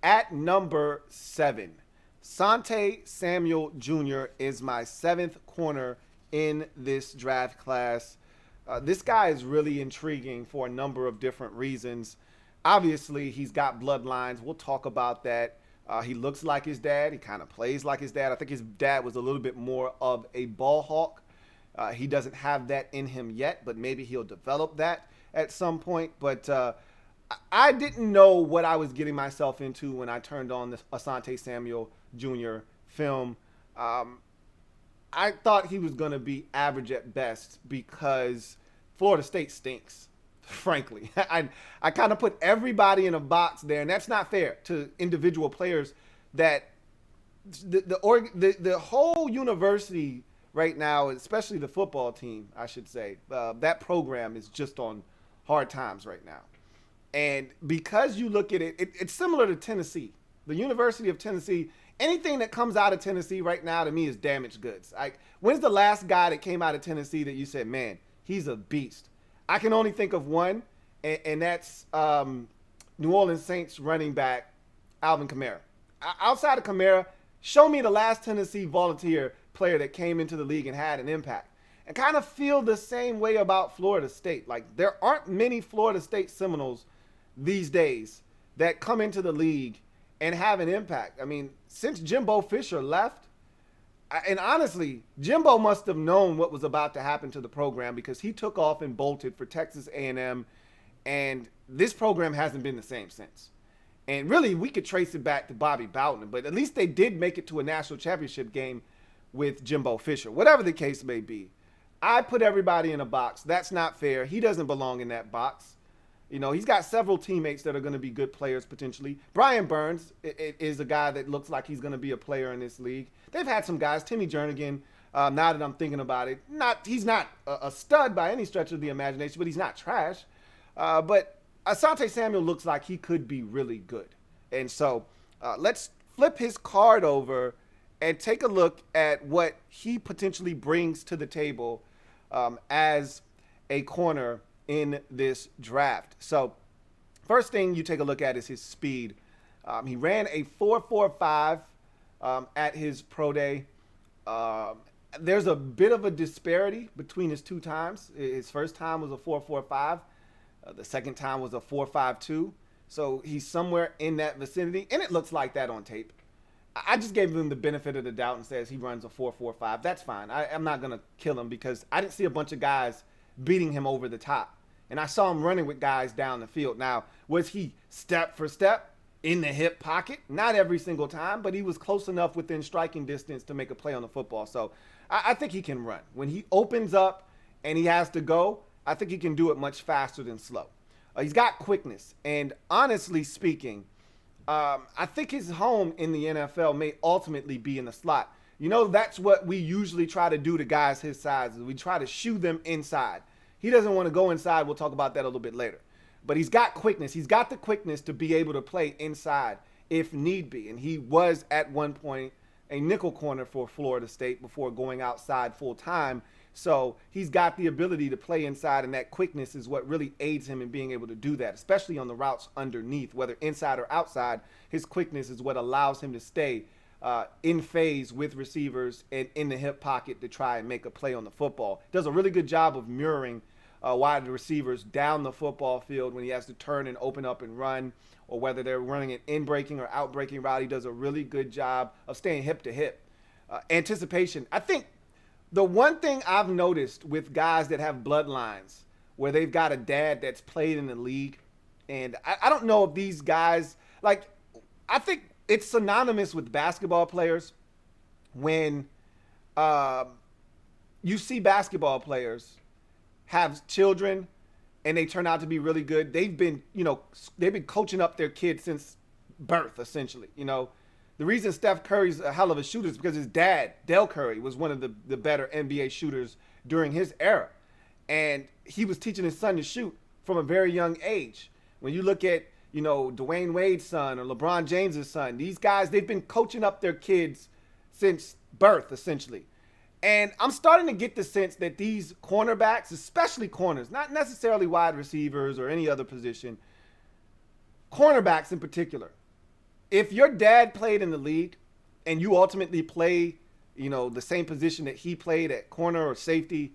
At number 7, Asante Samuel Jr. is my 7th corner in this draft class. This guy is really intriguing for a number of different reasons. Obviously, he's got bloodlines. We'll talk about that. He looks like his dad. He kind of plays like his dad. I think his dad was a little bit more of a ball hawk. He doesn't have that in him yet, but maybe he'll develop that at some point. But I didn't know what I was getting myself into when I turned on the Asante Samuel Jr. film. I thought he was going to be average at best because Florida State stinks, frankly. I kind of put everybody in a box there, and that's not fair to individual players. That the whole university right now, especially the football team, I should say, that program is just on hard times right now. And because you look at it, it's similar to Tennessee. The University of Tennessee, anything that comes out of Tennessee right now to me is damaged goods. When's the last guy that came out of Tennessee that you said, man, he's a beast? I can only think of one, and that's New Orleans Saints running back Alvin Kamara. Outside of Kamara, show me the last Tennessee Volunteer player that came into the league and had an impact. And kind of feel the same way about Florida State. Like, there aren't many Florida State Seminoles these days that come into the league and have an impact. I mean, since Jimbo Fisher left, and honestly, Jimbo must have known what was about to happen to the program because he took off and bolted for Texas A&M, and this program hasn't been the same since. And really, we could trace it back to Bobby Bowden, but at least they did make it to a national championship game with Jimbo Fisher, whatever the case may be. I put everybody in a box. That's not fair. He doesn't belong in that box. You know, he's got several teammates that are going to be good players potentially. Brian Burns is a guy that looks like he's going to be a player in this league. They've had some guys, Timmy Jernigan, now that I'm thinking about it. He's not a stud by any stretch of the imagination, but he's not trash. But Asante Samuel looks like he could be really good. And so let's flip his card over and take a look at what he potentially brings to the table as a corner in this draft. So first thing you take a look at is his speed. He ran a 4.45 at his pro day. There's a bit of a disparity between his two times. His first time was a 4.45. The second time was a 4.52. So he's somewhere in that vicinity, and it looks like that on tape. I just gave him the benefit of the doubt and says he runs a 4.45. That's fine. I'm not going to kill him because I didn't see a bunch of guys beating him over the top. And I saw him running with guys down the field. Now, was he step for step in the hip pocket? Not every single time, but he was close enough within striking distance to make a play on the football. So I think he can run. When he opens up and he has to go, I think he can do it much faster than slow. He's got quickness. And honestly speaking, I think his home in the NFL may ultimately be in the slot. You know, that's what we usually try to do to guys his size. We try to shoo them inside. He doesn't want to go inside. We'll talk about that a little bit later. But he's got quickness. He's got the quickness to be able to play inside if need be. And he was at one point a nickel corner for Florida State before going outside full time. So he's got the ability to play inside, and that quickness is what really aids him in being able to do that, especially on the routes underneath, whether inside or outside. His quickness is what allows him to stay in phase with receivers and in the hip pocket to try and make a play on the football. Does a really good job of mirroring wide receivers down the football field when he has to turn and open up and run, or whether they're running an in-breaking or out-breaking route. He does a really good job of staying hip to hip. Anticipation. I think the one thing I've noticed with guys that have bloodlines where they've got a dad that's played in the league, and I don't know if these guys, like, I think it's synonymous with basketball players when you see basketball players have children and they turn out to be really good. They've been coaching up their kids since birth, essentially. You know, the reason Steph Curry's a hell of a shooter is because his dad, Del Curry, was one of the better NBA shooters during his era. And he was teaching his son to shoot from a very young age. When you look at, Dwayne Wade's son or LeBron James's son, these guys, they've been coaching up their kids since birth, essentially. And I'm starting to get the sense that these cornerbacks, especially corners, not necessarily wide receivers or any other position, cornerbacks in particular, if your dad played in the league and you ultimately play, the same position that he played at corner or safety,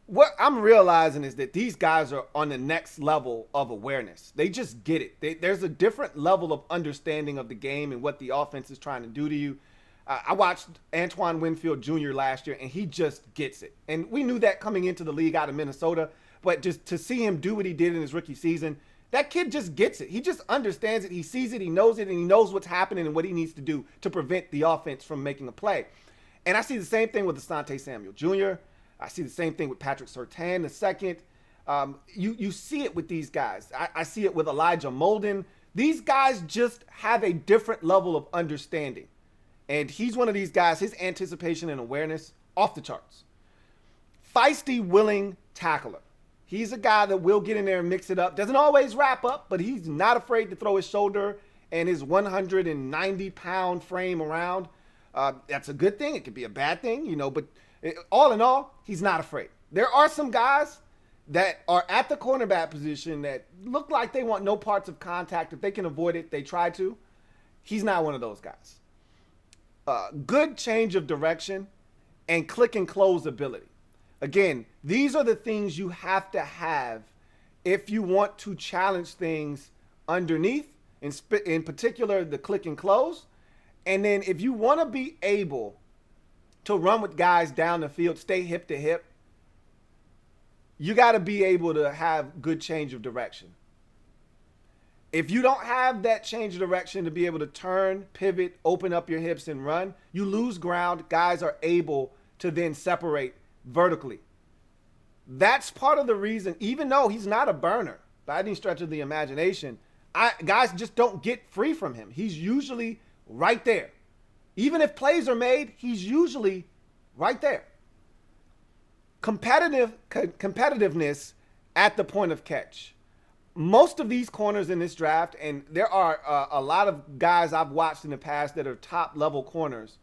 what I'm realizing is that these guys are on the next level of awareness. They just get it. There's a different level of understanding of the game and what the offense is trying to do to you. I watched Antoine Winfield Jr. last year, and he just gets it. And we knew that coming into the league out of Minnesota, but just to see him do what he did in his rookie season, that kid just gets it. He just understands it. He sees it. He knows it, and he knows what's happening and what he needs to do to prevent the offense from making a play. And I see the same thing with Asante Samuel Jr., I see the same thing with Patrick Surtain II. You see it with these guys. I see it with Elijah Molden. These guys just have a different level of understanding. And he's one of these guys, his anticipation and awareness, off the charts. Feisty, willing tackler. He's a guy that will get in there and mix it up. Doesn't always wrap up, but he's not afraid to throw his shoulder and his 190-pound frame around. That's a good thing. It could be a bad thing, but all in all, he's not afraid. There are some guys that are at the cornerback position that look like they want no parts of contact. If they can avoid it, they try to. He's not one of those guys. Good change of direction and click and close ability. Again, these are the things you have to have if you want to challenge things underneath, in particular the click and close. And then if you want to be able to run with guys down the field, stay hip to hip, you got to be able to have good change of direction. If you don't have that change of direction to be able to turn, pivot, open up your hips and run, you lose ground. Guys are able to then separate vertically. That's part of the reason, even though he's not a burner by any stretch of the imagination, guys just don't get free from him. He's usually right there. Even if plays are made, he's usually right there. Competitiveness at the point of catch. Most of these corners in this draft, and there are a lot of guys I've watched in the past that are top level corners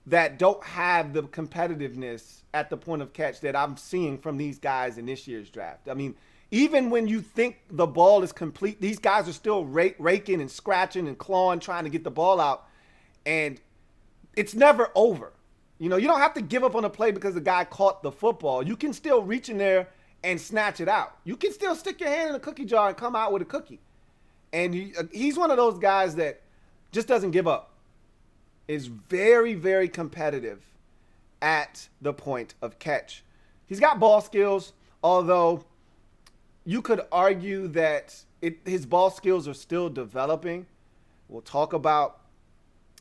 that don't have the competitiveness at the point of catch that I'm seeing from these guys in this year's draft. I mean, even when you think the ball is complete, these guys are still raking and scratching and clawing, trying to get the ball out. And it's never over. You don't have to give up on a play because the guy caught the football. You can still reach in there and snatch it out. You can still stick your hand in a cookie jar and come out with a cookie. And he's one of those guys that just doesn't give up. Is very, very competitive at the point of catch. He's got ball skills, although you could argue that his ball skills are still developing. We'll talk about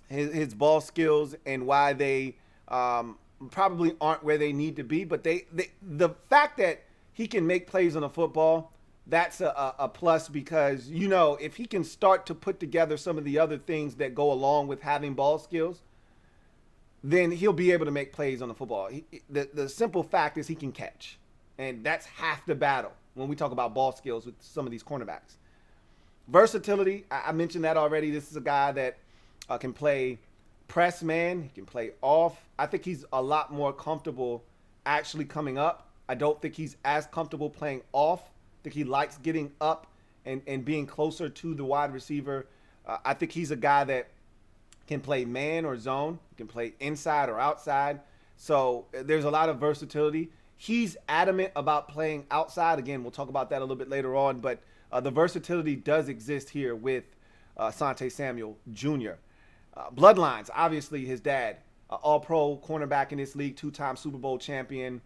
his ball skills and why they probably aren't where they need to be. But the fact that he can make plays on a football, that's a plus because, if he can start to put together some of the other things that go along with having ball skills, then he'll be able to make plays on the football. The simple fact is he can catch. And that's half the battle when we talk about ball skills with some of these cornerbacks. Versatility, I mentioned that already. This is a guy that can play press man. He can play off. I think he's a lot more comfortable actually coming up. I don't think he's as comfortable playing off. I think he likes getting up and being closer to the wide receiver. I think he's a guy that can play man or zone. He can play inside or outside. So there's a lot of versatility. He's adamant about playing outside. Again, we'll talk about that a little bit later on. But the versatility does exist here with Asante Samuel Jr. Bloodlines, obviously his dad, all-pro cornerback in this league, two-time Super Bowl champion.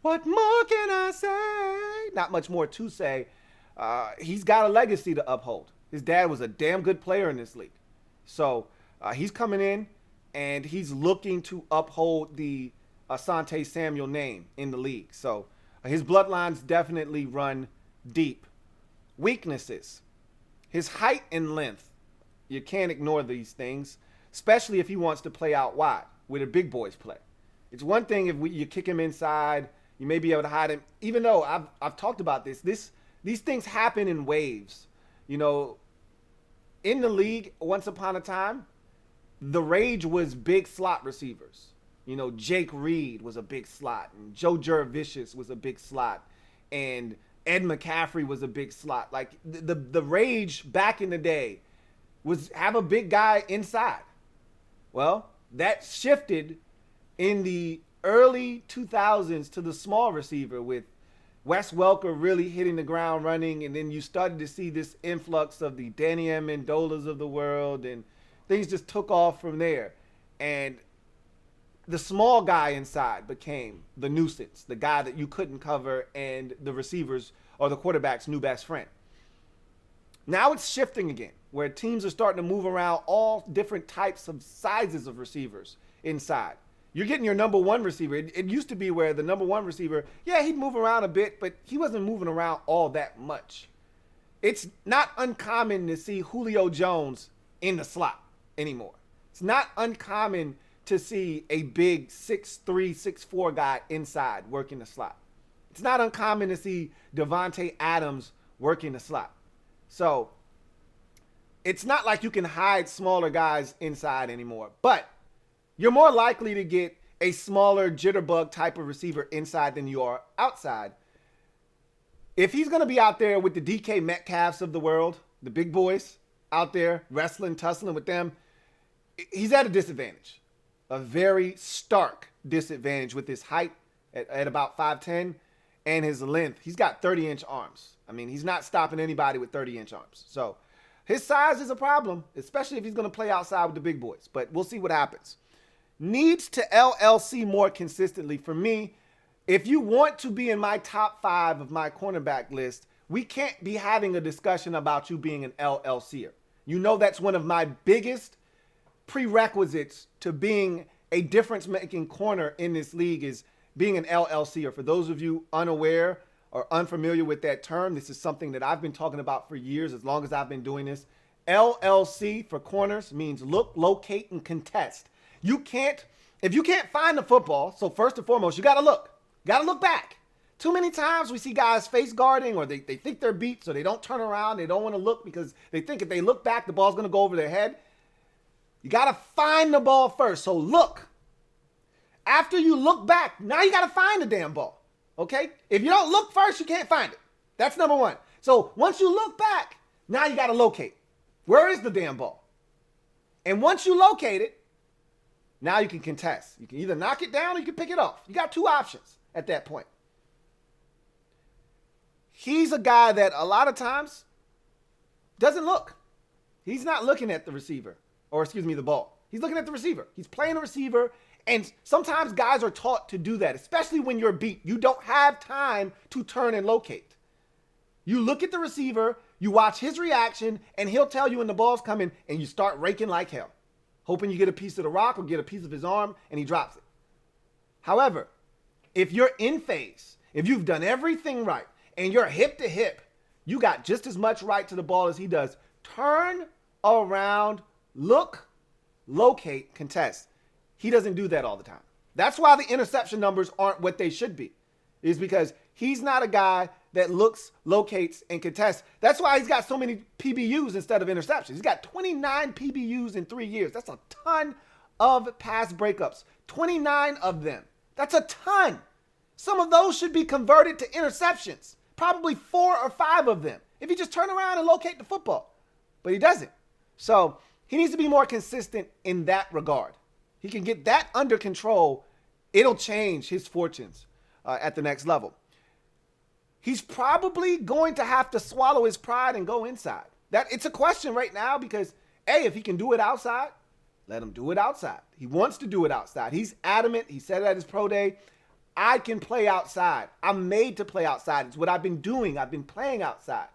What more can I say? Not much more to say. He's got a legacy to uphold. His dad was a damn good player in this league. So he's coming in, and he's looking to uphold the Asante Samuel name in the league. So his bloodlines definitely run deep. Weaknesses. His height and length. You can't ignore these things, especially if he wants to play out wide, where the big boys play. It's one thing if you kick him inside, you may be able to hide him. Even though I've talked about this, these things happen in waves. In the league, once upon a time, the rage was big slot receivers. Jake Reed was a big slot, and Joe Jurevicius was a big slot, and Ed McCaffrey was a big slot. Like the rage back in the day was have a big guy inside. Well, that shifted in the early 2000s to the small receiver with Wes Welker really hitting the ground running, and then you started to see this influx of the Danny Amendolas of the world, and things just took off from there. And the small guy inside became the nuisance, the guy that you couldn't cover, and the receivers or the quarterback's new best friend. Now it's shifting again, where teams are starting to move around all different types of sizes of receivers inside. You're getting your number one receiver. It used to be where the number one receiver, yeah, he'd move around a bit, but he wasn't moving around all that much. It's not uncommon to see Julio Jones in the slot anymore. It's not uncommon to see a big 6'3", 6'4" guy inside working the slot. It's not uncommon to see Devontae Adams working the slot. So it's not like you can hide smaller guys inside anymore, but you're more likely to get a smaller jitterbug type of receiver inside than you are outside. If he's going to be out there with the DK Metcalfs of the world, the big boys out there wrestling, tussling with them, he's at a disadvantage, a very stark disadvantage with his height at about 5'10", and his length. He's got 30-inch arms. I mean, he's not stopping anybody with 30-inch arms. So his size is a problem, especially if he's going to play outside with the big boys. But we'll see what happens. Needs to LLC more consistently. For me, if you want to be in my top 5 of my cornerback list, we can't be having a discussion about you being an LLCer. You know that's one of my biggest prerequisites to being a difference-making corner in this league is being an LLCer. For those of you unaware or unfamiliar with that term, this is something that I've been talking about for years, as long as I've been doing this. LLC for corners means look, locate, and contest. If you can't find the football, so first and foremost, you got to look. Got to look back. Too many times we see guys face guarding, or they think they're beat, so they don't turn around. They don't want to look because they think if they look back, the ball's going to go over their head. You got to find the ball first. So look. After you look back, now you got to find the damn ball. Okay? If you don't look first, you can't find it. That's number one. So once you look back, now you got to locate. Where is the damn ball? And once you locate it, now you can contest. You can either knock it down or you can pick it off. You got two options at that point. He's a guy that a lot of times doesn't look. He's not looking at the receiver, or the ball. He's looking at the receiver. He's playing the receiver, and sometimes guys are taught to do that, especially when you're beat. You don't have time to turn and locate. You look at the receiver, you watch his reaction, and he'll tell you when the ball's coming, and you start raking like hell, hoping you get a piece of the rock or get a piece of his arm, and he drops it. However, if you're in phase, if you've done everything right, and you're hip to hip, you got just as much right to the ball as he does. Turn around, look, locate, contest. He doesn't do that all the time. That's why the interception numbers aren't what they should be, is because he's not a guy that looks, locates, and contests. That's why he's got so many PBUs instead of interceptions. He's got 29 PBUs in 3 years. That's a ton of pass breakups. 29 of them. That's a ton. Some of those should be converted to interceptions. Probably 4 or 5 of them, if he just turn around and locate the football. But he doesn't. So he needs to be more consistent in that regard. He can get that under control. It'll change his fortunes at the next level. He's probably going to have to swallow his pride and go inside. It's a question right now because, A, if he can do it outside, let him do it outside. He wants to do it outside. He's adamant. He said it at his pro day. I can play outside. I'm made to play outside. It's what I've been doing. I've been playing outside.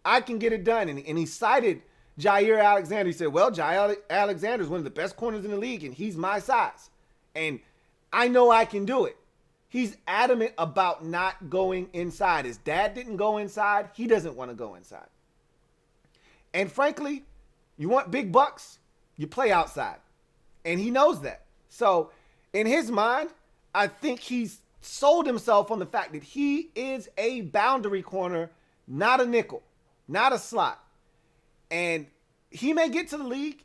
I can get it done. And he cited Jair Alexander. He said, well, Jair Alexander is one of the best corners in the league, and he's my size. And I know I can do it. He's adamant about not going inside. His dad didn't go inside. He doesn't want to go inside. And frankly, you want big bucks, you play outside. And he knows that. So in his mind, I think he's sold himself on the fact that he is a boundary corner, not a nickel, not a slot. And he may get to the league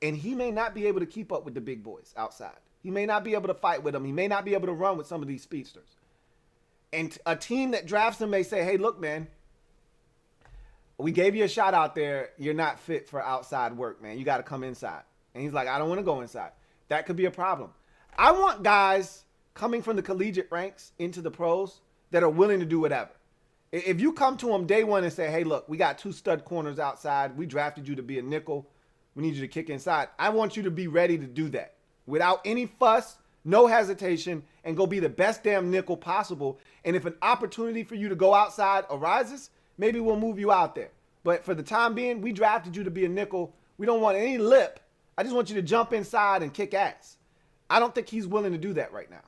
and he may not be able to keep up with the big boys outside. He may not be able to fight with them. He may not be able to run with some of these speedsters. And a team that drafts him may say, hey, look, man, we gave you a shot out there. You're not fit for outside work, man. You got to come inside. And he's like, I don't want to go inside. That could be a problem. I want guys coming from the collegiate ranks into the pros that are willing to do whatever. If you come to them day one and say, hey, look, we got 2 stud corners outside. We drafted you to be a nickel. We need you to kick inside. I want you to be ready to do that without any fuss, no hesitation, and go be the best damn nickel possible. And if an opportunity for you to go outside arises, maybe we'll move you out there. But for the time being, we drafted you to be a nickel. We don't want any lip. I just want you to jump inside and kick ass. I don't think he's willing to do that right now.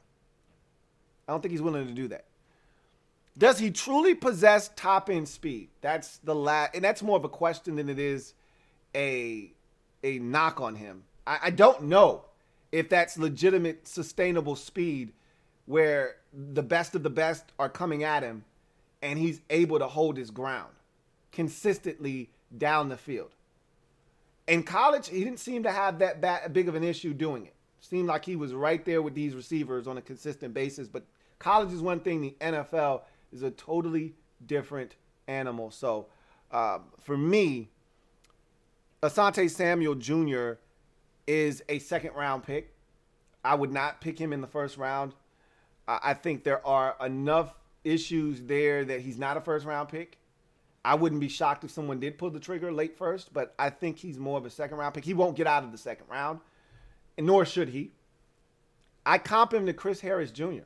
I don't think he's willing to do that. Does he truly possess top end speed? That's and that's more of a question than it is a knock on him. I don't know if that's legitimate, sustainable speed where the best of the best are coming at him and he's able to hold his ground consistently down the field. In college, he didn't seem to have that big of an issue doing it. Seemed like he was right there with these receivers on a consistent basis. But college is one thing. The NFL is a totally different animal. So for me, Asante Samuel Jr. is a second-round pick. I would not pick him in the first round. I think there are enough issues there that he's not a first-round pick. I wouldn't be shocked if someone did pull the trigger late first, but I think he's more of a second-round pick. He won't get out of the second round, and nor should he. I comp him to Chris Harris Jr.,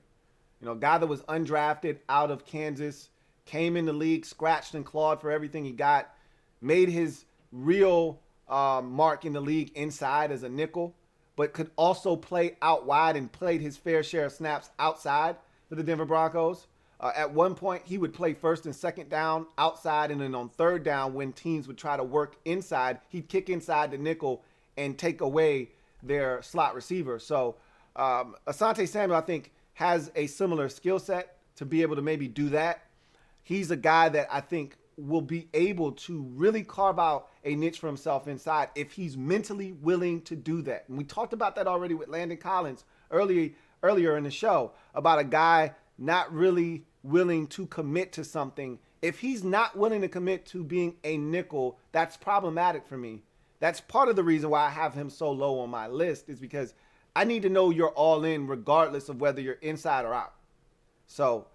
a guy that was undrafted out of Kansas, came in the league, scratched and clawed for everything he got, made his real mark in the league inside as a nickel, but could also play out wide and played his fair share of snaps outside for the Denver Broncos. At one point, he would play first and second down outside, and then on third down, when teams would try to work inside, he'd kick inside the nickel and take away their slot receiver. So Asante Samuel, I think, has a similar skill set to be able to maybe do that. He's a guy that I think will be able to really carve out a niche for himself inside if he's mentally willing to do that. And we talked about that already with Landon Collins earlier in the show about a guy not really willing to commit to something. If he's not willing to commit to being a nickel, that's problematic for me. That's part of the reason why I have him so low on my list, is because I need to know you're all in regardless of whether you're inside or out. So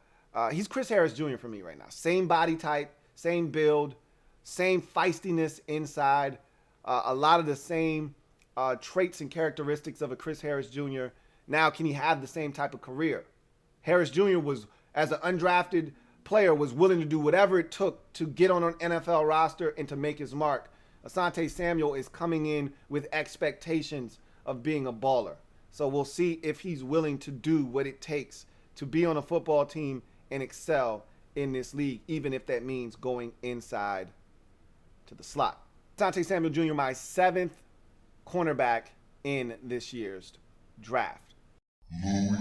he's Chris Harris Jr. for me right now. Same body type, same build, same feistiness inside, a lot of the same traits and characteristics of a Chris Harris Jr. Now, can he have the same type of career? Harris Jr. was, as an undrafted player, was willing to do whatever it took to get on an NFL roster and to make his mark. Asante Samuel is coming in with expectations of being a baller. So we'll see if he's willing to do what it takes to be on a football team and excel in this league, even if that means going inside to the slot. Asante Samuel Jr., my 7th cornerback in this year's draft. Louie.